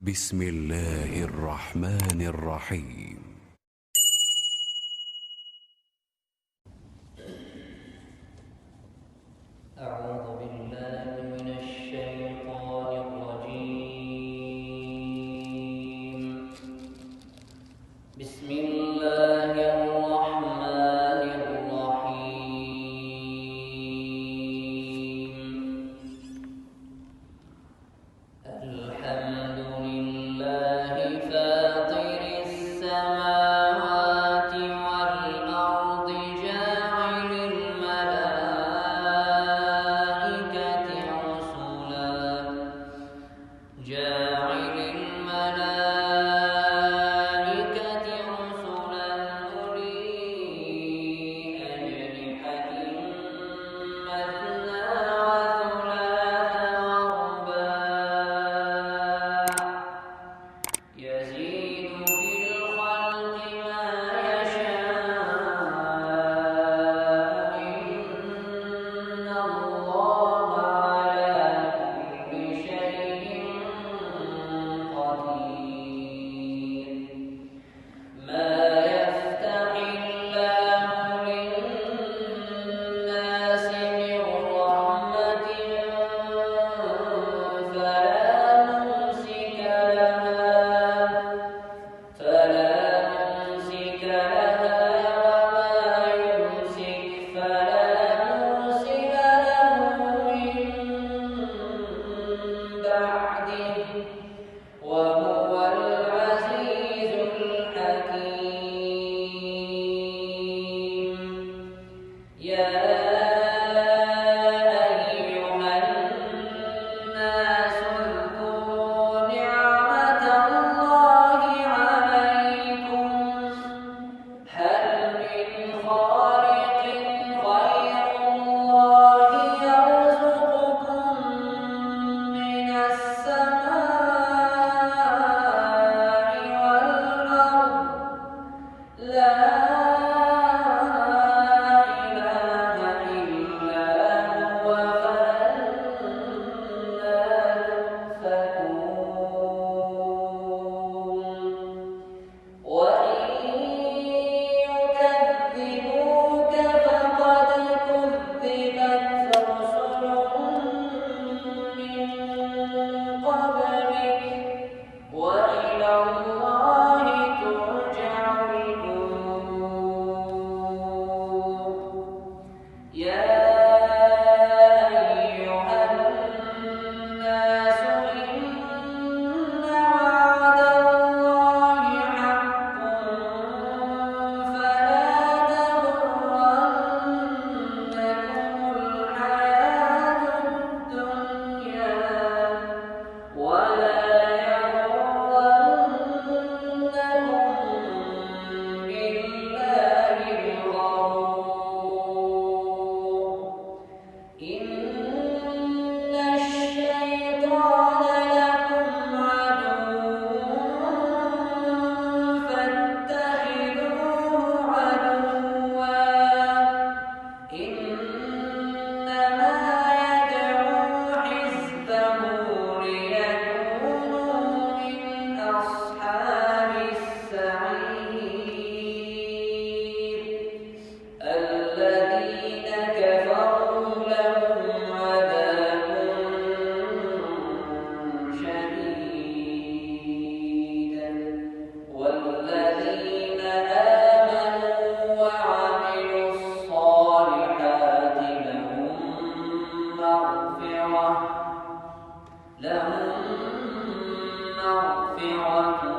بسم الله الرحمن الرحيم. أعوذ بالله من الشيطان الرجيم. بسم الله الرحمن الرحيم. الحمد لله فاطر السماوات والأرض جاعل الملائكة رسلا أولي أجنحة مثنى وثلاث ورباع يزيد في الخلق ما يشاء إن الله على كل شيء قدير. ما يفتح الله للناس من رحمة فلا ممسك لها وما يمسك فلا مرسل له من بعده وهو العزيز الحكيم. يا أيها الناس اذكروا نعمة الله عليكم هل من خالق غير الله يرزقكم من السماء والأرض لا إله إلا هو فأنى تؤفكون. وإن يكذبوك فقد كذبت رسل من قبلك وإلى الله ترجع الأمور. يا أيها الناس إن وعد الله حق فلا تغرنكم الحياة الدنيا ولا يغرنكم بالله الغرور. إن الشيطان لكم عدو فاتخذوه عدوا إنما يدعو حزبه ليكونوا من أصحاب السعير. الذين كفروا لهم عذاب شديد والذين آمنوا وعملوا الصالحات لهم مغفرة